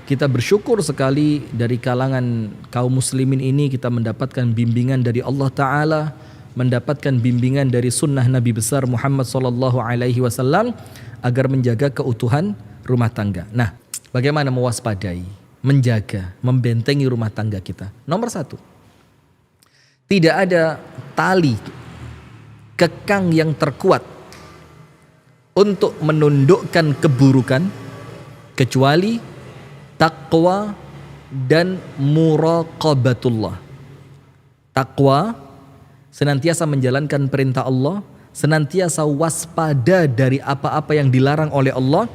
Kita bersyukur sekali dari kalangan kaum muslimin ini kita mendapatkan bimbingan dari Allah Ta'ala, mendapatkan bimbingan dari sunnah Nabi besar Muhammad SAW agar menjaga keutuhan rumah tangga. Nah, bagaimana mewaspadai, menjaga, membentengi rumah tangga kita? Nomor satu, tidak ada tali kekang yang terkuat untuk menundukkan keburukan kecuali taqwa dan muraqabatullah. Taqwa, senantiasa menjalankan perintah Allah, senantiasa waspada dari apa-apa yang dilarang oleh Allah,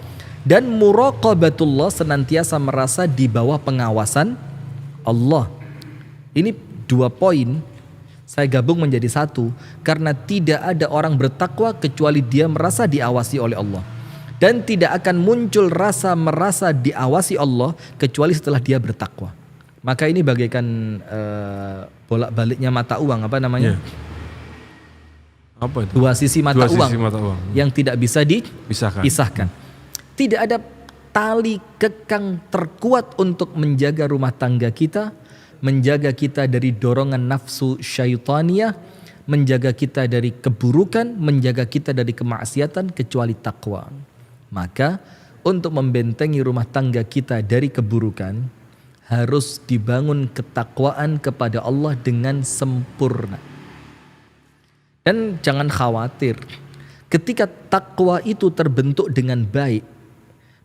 dan muraqabatullah, senantiasa merasa di bawah pengawasan Allah. Ini 2 poin saya gabung menjadi satu, karena tidak ada orang bertakwa kecuali dia merasa diawasi oleh Allah. Dan tidak akan muncul rasa merasa diawasi Allah kecuali setelah dia bertakwa. Maka ini bagaikan bolak-baliknya mata uang, apa namanya? Apa itu? Dua sisi mata uang yang tidak bisa dipisahkan. Tidak ada tali kekang terkuat untuk menjaga rumah tangga kita, menjaga kita dari dorongan nafsu syaitaniyah, menjaga kita dari keburukan, menjaga kita dari kemaksiatan kecuali takwa. Maka untuk membentengi rumah tangga kita dari keburukan harus dibangun ketakwaan kepada Allah dengan sempurna. Dan jangan khawatir, ketika takwa itu terbentuk dengan baik,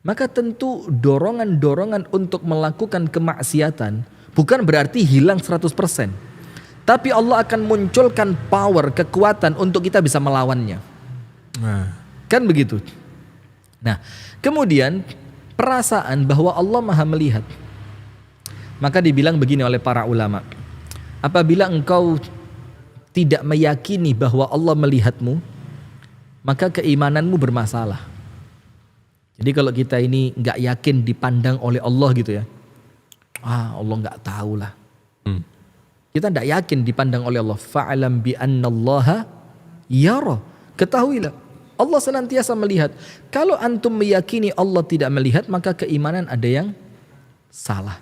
maka tentu dorongan-dorongan untuk melakukan kemaksiatan bukan berarti hilang 100%. Tapi Allah akan munculkan power, kekuatan untuk kita bisa melawannya. Kan begitu? Nah, kemudian perasaan bahwa Allah Maha melihat. Maka dibilang begini oleh para ulama, apabila engkau tidak meyakini bahwa Allah melihatmu, maka keimananmu bermasalah. Jadi kalau kita ini nggak yakin dipandang oleh Allah gitu ya, Allah nggak tahu lah. Kita nggak yakin dipandang oleh Allah. Fa'alam bi annallaha yara. Ketahuilah Allah senantiasa melihat. Kalau antum meyakini Allah tidak melihat, maka keimanan ada yang salah.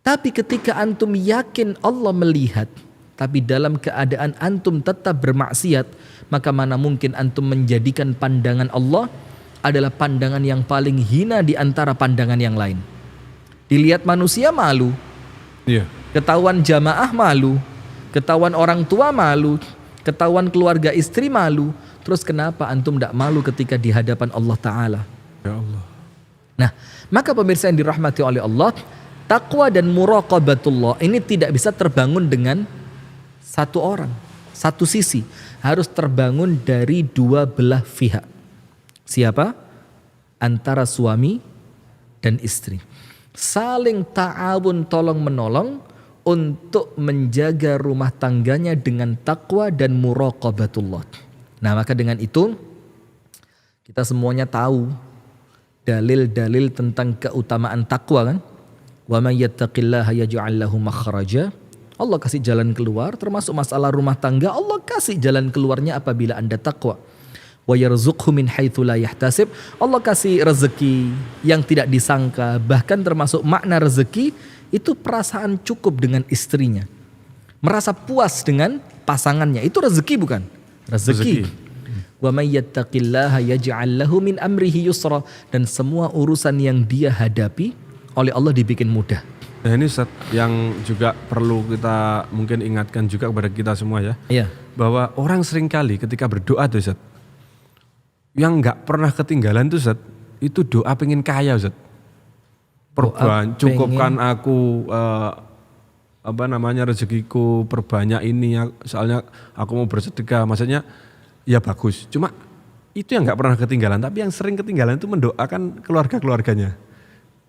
Tapi ketika antum yakin Allah melihat, tapi dalam keadaan antum tetap bermaksiat, maka mana mungkin antum menjadikan pandangan Allah adalah pandangan yang paling hina di antara pandangan yang lain. Dilihat manusia malu, ketahuan jamaah malu, ketahuan orang tua malu, ketahuan keluarga istri malu. Terus kenapa antum tidak malu ketika di hadapan Allah Ta'ala? Ya Allah. Nah, maka pemirsa yang dirahmati oleh Allah, takwa dan muraqabatullah ini tidak bisa terbangun dengan satu orang, satu sisi. Harus terbangun dari 2 belah pihak. Siapa? Antara suami dan istri. Saling ta'awun, tolong menolong untuk menjaga rumah tangganya dengan takwa dan muraqabatullah. Nah, maka dengan itu kita semuanya tahu dalil-dalil tentang keutamaan takwa kan? Wa may yattaqillaha yaj'al lahu makhraja. Allah kasih jalan keluar, termasuk masalah rumah tangga, Allah kasih jalan keluarnya apabila Anda takwa. Wa yarzuqhu min haitsu la yahtasib. Allah kasih rezeki yang tidak disangka, bahkan termasuk makna rezeki itu perasaan cukup dengan istrinya. Merasa puas dengan pasangannya, itu rezeki bukan? Rezeki. Wa may yattaqillaha yaj'al lahu min amrihi yusra, dan semua urusan yang dia hadapi oleh Allah dibikin mudah. Nah ini Ustaz yang juga perlu kita mungkin ingatkan juga kepada kita semua ya. Iya. Bahwa orang seringkali ketika berdoa tuh Ustaz, yang enggak pernah ketinggalan tuh Ustaz, itu doa pengen kaya Ustaz. Cukupkan aku rezekiku, perbanyak ini ya, soalnya aku mau bersedekah, maksudnya ya bagus. Cuma itu yang nggak pernah ketinggalan, tapi yang sering ketinggalan itu mendoakan keluarga-keluarganya.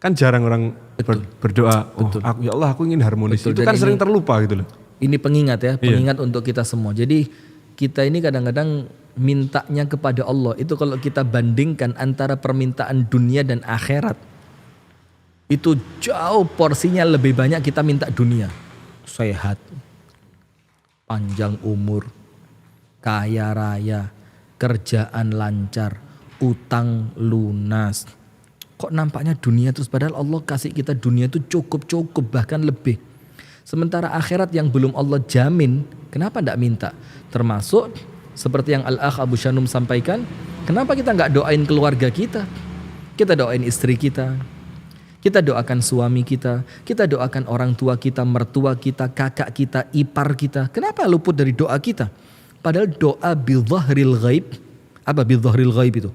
Kan jarang orang berdoa, ya Allah aku ingin harmonis. Betul. Itu kan sering terlupa gitu loh. Ini pengingat ya, pengingat untuk kita semua. Jadi kita ini kadang-kadang mintanya kepada Allah itu kalau kita bandingkan antara permintaan dunia dan akhirat, itu jauh porsinya lebih banyak kita minta dunia. Sehat, panjang umur, kaya raya, kerjaan lancar, utang lunas, Kok nampaknya dunia terus, padahal Allah kasih kita dunia itu cukup bahkan lebih. Sementara akhirat yang belum Allah jamin, kenapa tidak minta? Termasuk seperti yang Al-Akh Abu Shanum sampaikan, kenapa kita nggak doain keluarga kita? Kita doain istri kita doakan suami kita doakan orang tua kita, mertua kita, kakak kita, ipar kita. Kenapa luput dari doa kita? Padahal doa bidzahril ghaib. Apa bidzahril ghaib itu?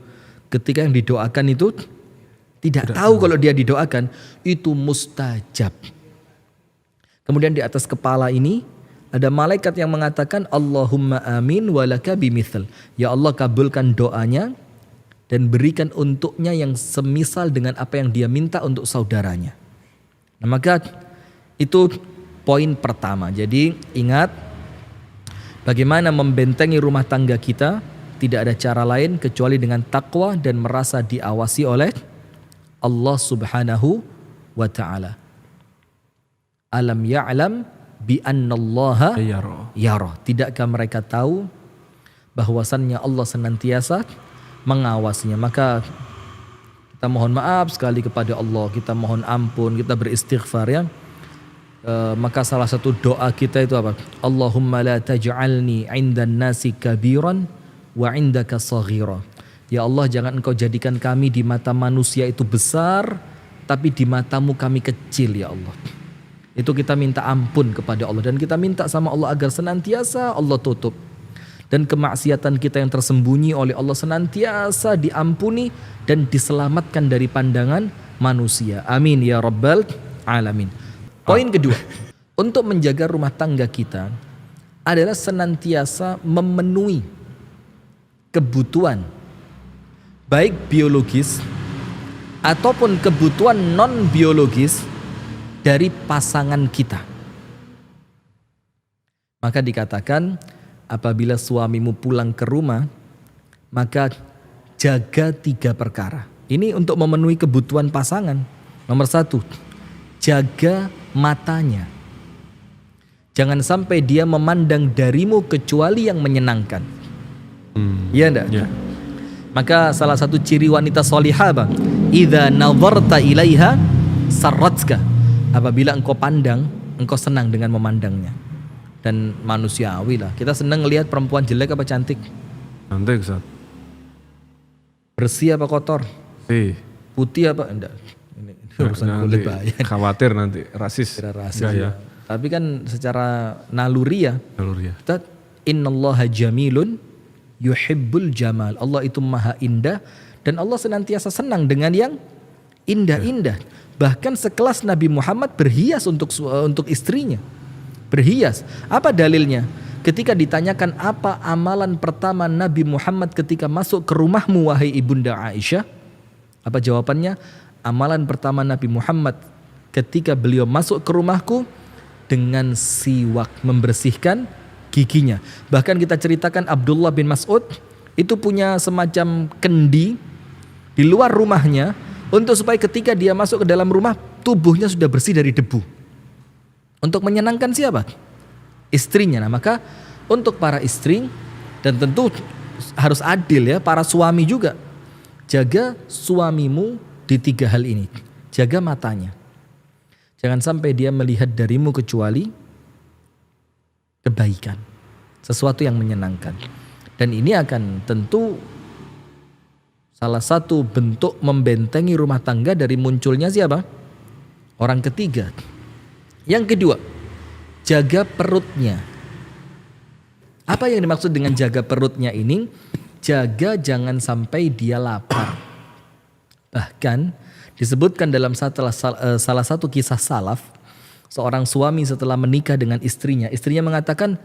Ketika yang didoakan itu tidak tahu kalau dia didoakan, itu mustajab. Kemudian di atas kepala ini ada malaikat yang mengatakan Allahumma amin walaka bimithl. Ya Allah, kabulkan doanya dan berikan untuknya yang semisal dengan apa yang dia minta untuk saudaranya. Nah, maka itu poin pertama. Jadi ingat, bagaimana membentengi rumah tangga kita, tidak ada cara lain kecuali dengan takwa dan merasa diawasi oleh Allah Subhanahu wa ta'ala. Alam ya'lam bi annallaha yara. Tidakkah mereka tahu bahwasannya Allah senantiasa mengawasinya? Maka kita mohon maaf sekali kepada Allah, kita mohon ampun, kita beristighfar ya. Maka salah satu doa kita itu apa? Allahumma la taj'alni 'indan nasi kabiran wa 'indaka saghira. Ya Allah, jangan engkau jadikan kami di mata manusia itu besar, tapi di matamu kami kecil ya Allah. Itu kita minta ampun kepada Allah, dan kita minta sama Allah agar senantiasa Allah tutup. Dan kemaksiatan kita yang tersembunyi oleh Allah senantiasa diampuni dan diselamatkan dari pandangan manusia. Amin ya rabbal alamin. Poin kedua, untuk menjaga rumah tangga kita adalah senantiasa memenuhi kebutuhan baik biologis ataupun kebutuhan non biologis dari pasangan kita. Maka dikatakan apabila suamimu pulang ke rumah, maka jaga 3 perkara. Ini untuk memenuhi kebutuhan pasangan. Nomor 1, jaga matanya. Jangan sampai dia memandang darimu kecuali yang menyenangkan. Iya enggak? Ya. Maka salah satu ciri wanita solihah, bang, idza nazarta ilaiha sarratka. Apabila engkau pandang, engkau senang dengan memandangnya. Dan manusiawi lah, kita senang ngelihat perempuan jelek apa cantik? Cantik, Ustaz. Bersih apa kotor? Putih apa? Enggak. Ini urusan kulit bahaya. Khawatir nanti rasis. Ya. Tapi kan secara naluri ya. Kita innallaha jamilun yuhibbul jamal. Allah itu maha indah dan Allah senantiasa senang dengan yang indah-indah. Bahkan sekelas Nabi Muhammad berhias untuk istrinya. Berhias. Apa dalilnya? Ketika ditanyakan apa amalan pertama Nabi Muhammad ketika masuk ke rumahmu wahai ibunda Aisyah? Apa jawabannya? Amalan pertama Nabi Muhammad ketika beliau masuk ke rumahku dengan siwak, membersihkan giginya. Bahkan kita ceritakan Abdullah bin Mas'ud itu punya semacam kendi di luar rumahnya untuk supaya ketika dia masuk ke dalam rumah tubuhnya sudah bersih dari debu. Untuk menyenangkan siapa? Istrinya. Nah, maka untuk para istri dan tentu harus adil ya, para suami juga. Jaga suamimu di 3 hal ini. Jaga matanya. Jangan sampai dia melihat darimu kecuali kebaikan. Sesuatu yang menyenangkan. Dan ini akan tentu salah satu bentuk membentengi rumah tangga dari munculnya siapa? Orang ketiga. Yang kedua, jaga perutnya. Apa yang dimaksud dengan jaga perutnya ini? Jaga jangan sampai dia lapar. Bahkan disebutkan dalam salah satu kisah salaf, seorang suami setelah menikah dengan istrinya mengatakan,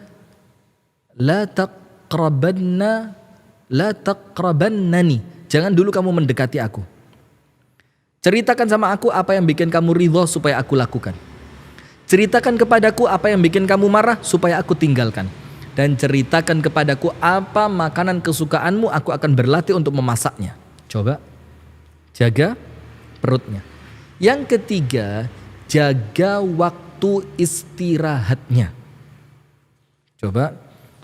La taqrabannani. Jangan dulu kamu mendekati aku. Ceritakan sama aku apa yang bikin kamu ridho supaya aku lakukan. Ceritakan kepadaku apa yang bikin kamu marah supaya aku tinggalkan. Dan ceritakan kepadaku apa makanan kesukaanmu, aku akan berlatih untuk memasaknya. Coba jaga perutnya. Yang ketiga, jaga waktu istirahatnya. Coba,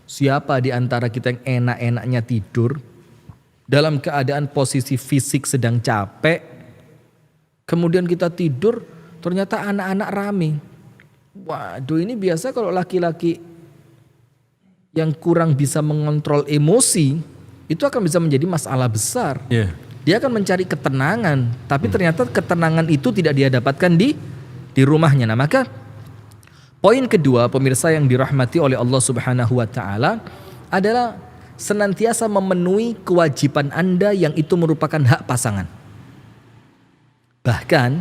siapa di antara kita yang enak-enaknya tidur dalam keadaan posisi fisik sedang capek, Kemudian kita tidur, ternyata anak-anak rame. Waduh, ini biasa kalau laki-laki yang kurang bisa mengontrol emosi, itu akan bisa menjadi masalah besar. Iya. Dia akan mencari ketenangan, tapi ternyata ketenangan itu tidak dia dapatkan di rumahnya. Nah, maka poin kedua, pemirsa yang dirahmati oleh Allah Subhanahu wa taala, adalah senantiasa memenuhi kewajiban Anda yang itu merupakan hak pasangan. Bahkan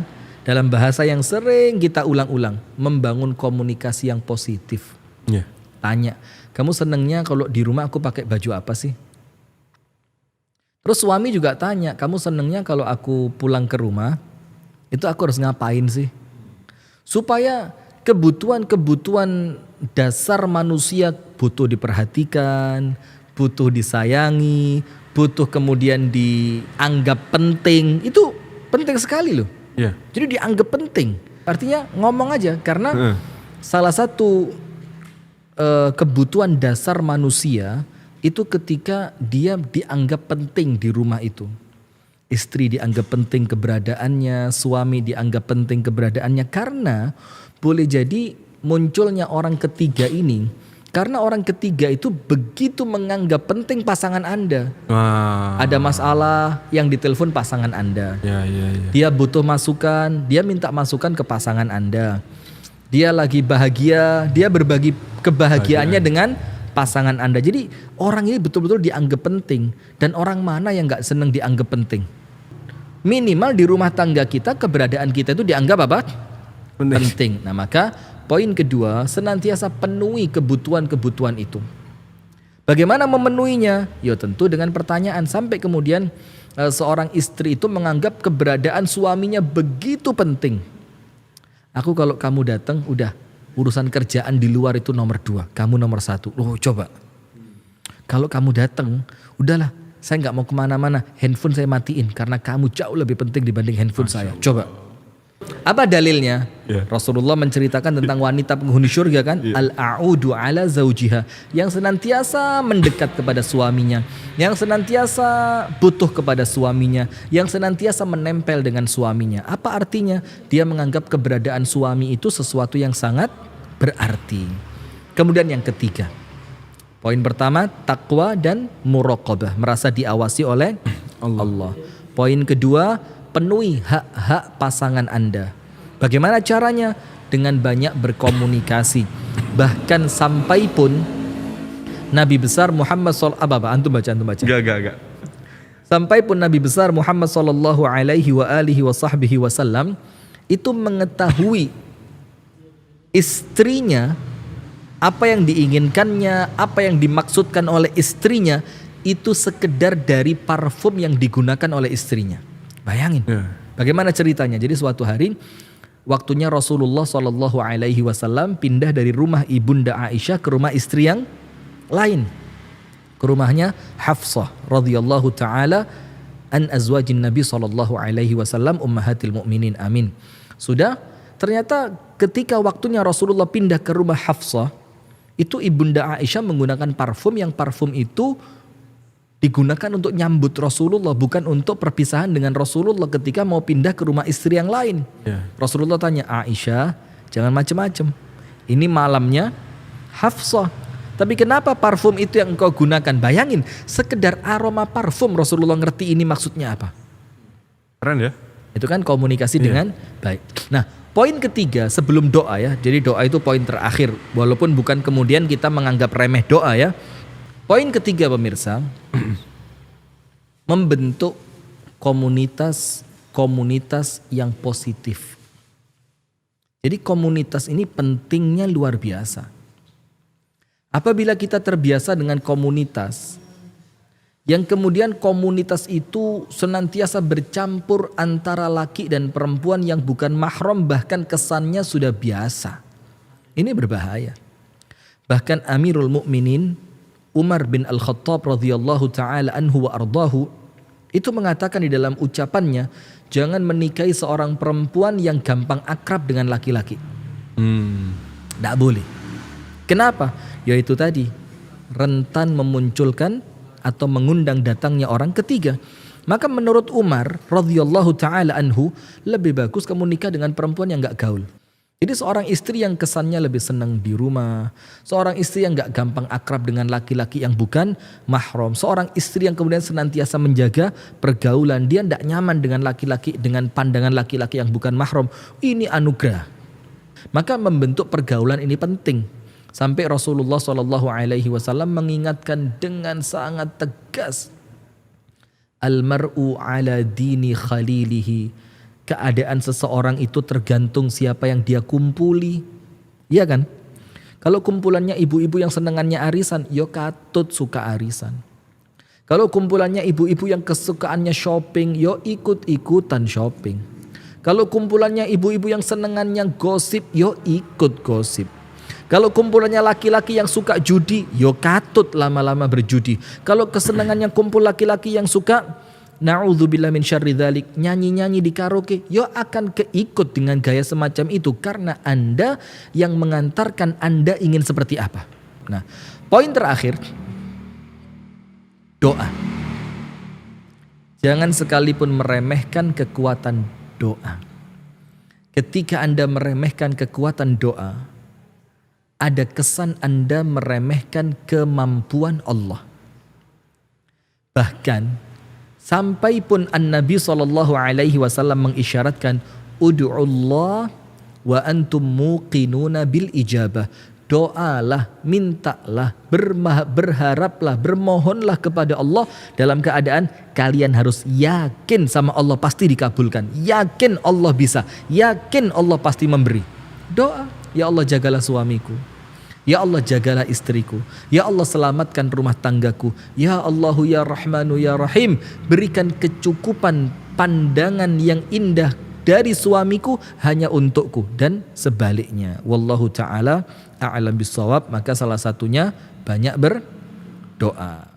dalam bahasa yang sering kita ulang-ulang, membangun komunikasi yang positif. Iya. Tanya, kamu senengnya kalau di rumah aku pakai baju apa sih? Terus suami juga tanya, kamu senengnya kalau aku pulang ke rumah, itu aku harus ngapain sih? Supaya kebutuhan-kebutuhan dasar manusia, butuh diperhatikan, butuh disayangi, butuh kemudian dianggap penting, itu penting sekali loh. Iya. Jadi dianggap penting, artinya ngomong aja, karena salah satu kebutuhan dasar manusia itu ketika dia dianggap penting di rumah itu. Istri dianggap penting keberadaannya, suami dianggap penting keberadaannya, karena boleh jadi munculnya orang ketiga ini karena orang ketiga itu begitu menganggap penting pasangan Anda. Wah. Ada masalah yang ditelepon pasangan Anda. Ya. Dia butuh masukan, dia minta masukan ke pasangan Anda. Dia lagi bahagia, dia berbagi kebahagiaannya dengan pasangan Anda. Jadi orang ini betul-betul dianggap penting. Dan orang mana yang gak seneng dianggap penting? Minimal di rumah tangga kita, keberadaan kita itu dianggap apa? Penting. Nah, maka poin kedua, senantiasa penuhi kebutuhan-kebutuhan itu. Bagaimana memenuhinya? Ya tentu dengan pertanyaan, sampai kemudian seorang istri itu menganggap keberadaan suaminya begitu penting. Aku kalau kamu datang, udah urusan kerjaan di luar itu nomor 2, kamu nomor 1. Loh, coba. Kalau kamu datang, udahlah, saya nggak mau kemana-mana, handphone saya matiin karena kamu jauh lebih penting dibanding handphone saya. Coba. Apa dalilnya? Rasulullah menceritakan tentang wanita penghuni surga kan? Al-a'udu ala zaujiha, yang senantiasa mendekat kepada suaminya, yang senantiasa butuh kepada suaminya, yang senantiasa menempel dengan suaminya. Apa artinya? Dia menganggap keberadaan suami itu sesuatu yang sangat berarti. Kemudian yang ketiga, poin pertama, takwa dan muraqabah, merasa diawasi oleh Allah. Poin kedua, penuhi hak-hak pasangan Anda. Bagaimana caranya? Dengan banyak berkomunikasi. Bahkan sampai pun Nabi besar Muhammad antum baca. Enggak. Sampai pun Nabi besar Muhammad sallallahu alaihi wa alihi wa sahbihi wasallam itu mengetahui istrinya, apa yang diinginkannya, apa yang dimaksudkan oleh istrinya, itu sekedar dari parfum yang digunakan oleh istrinya. Bayangin, bagaimana ceritanya? Jadi suatu hari, waktunya Rasulullah Shallallahu Alaihi Wasallam pindah dari rumah ibunda Aisyah ke rumah istri yang lain, ke rumahnya Hafsah radhiyallahu taala an azwajin Nabi Shallallahu Alaihi Wasallam ummahatil mukminin. Amin. Sudah, ternyata ketika waktunya Rasulullah pindah ke rumah Hafsah, itu ibunda Aisyah menggunakan parfum yang parfum itu digunakan untuk nyambut Rasulullah, bukan untuk perpisahan dengan Rasulullah ketika mau pindah ke rumah istri yang lain. Rasulullah tanya, Aisyah, jangan macam-macam. Ini malamnya Hafsah. Tapi kenapa parfum itu yang engkau gunakan? Bayangin, sekedar aroma parfum Rasulullah ngerti ini maksudnya apa. Keren ya. Itu kan komunikasi dengan baik. Nah, poin ketiga sebelum doa ya. Jadi doa itu poin terakhir. Walaupun bukan kemudian kita menganggap remeh doa ya. Poin ketiga pemirsa, membentuk komunitas yang positif. Jadi komunitas ini pentingnya luar biasa. Apabila kita terbiasa dengan komunitas, yang kemudian komunitas itu senantiasa bercampur antara laki dan perempuan yang bukan mahram, bahkan kesannya sudah biasa. Ini berbahaya. Bahkan Amirul Mukminin Umar bin Al-Khattab radhiyallahu taala anhu wa ardahu itu mengatakan di dalam ucapannya, jangan menikahi seorang perempuan yang gampang akrab dengan laki-laki. Tidak boleh. Kenapa? Yaitu tadi, rentan memunculkan atau mengundang datangnya orang ketiga. Maka menurut Umar radhiyallahu taala anhu, lebih bagus kamu nikah dengan perempuan yang gak gaul. Jadi seorang istri yang kesannya lebih senang di rumah, seorang istri yang gak gampang akrab dengan laki-laki yang bukan mahram, seorang istri yang kemudian senantiasa menjaga pergaulan, dia gak nyaman dengan laki-laki, dengan pandangan laki-laki yang bukan mahram, ini anugerah. Maka membentuk pergaulan ini penting. Sampai Rasulullah SAW mengingatkan dengan sangat tegas, Al-mar'u ala dini khalilihi. Keadaan seseorang itu tergantung siapa yang dia kumpuli. Iya kan? Kalau kumpulannya ibu-ibu yang senengannya arisan, yo katut suka arisan. Kalau kumpulannya ibu-ibu yang kesukaannya shopping, yo ikut-ikutan shopping. Kalau kumpulannya ibu-ibu yang senengannya gosip, yo ikut gosip. Kalau kumpulannya laki-laki yang suka judi, yo katut lama-lama berjudi. Kalau kesenangannya kumpul laki-laki yang suka, na'udzubillah min syarri dzalik, nyanyi-nyanyi di karaoke, yo akan keikut dengan gaya semacam itu karena Anda yang mengantarkan Anda ingin seperti apa. Nah, poin terakhir, doa. Jangan sekalipun meremehkan kekuatan doa. Ketika Anda meremehkan kekuatan doa, ada kesan Anda meremehkan kemampuan Allah. Bahkan sampai pun An-Nabi SAW mengisyaratkan, Udu'ullah wa antum muqinuna bil ijabah. Doalah, mintalah, berharaplah, bermohonlah kepada Allah dalam keadaan kalian harus yakin sama Allah pasti dikabulkan. Yakin Allah bisa, yakin Allah pasti memberi. Doa, ya Allah jagalah suamiku, ya Allah jagalah istriku, ya Allah selamatkan rumah tanggaku, ya Allahu ya Rahmanu ya Rahim, berikan kecukupan pandangan yang indah dari suamiku hanya untukku, dan sebaliknya. Wallahu ta'ala a'lam bissawab. Maka salah satunya banyak berdoa.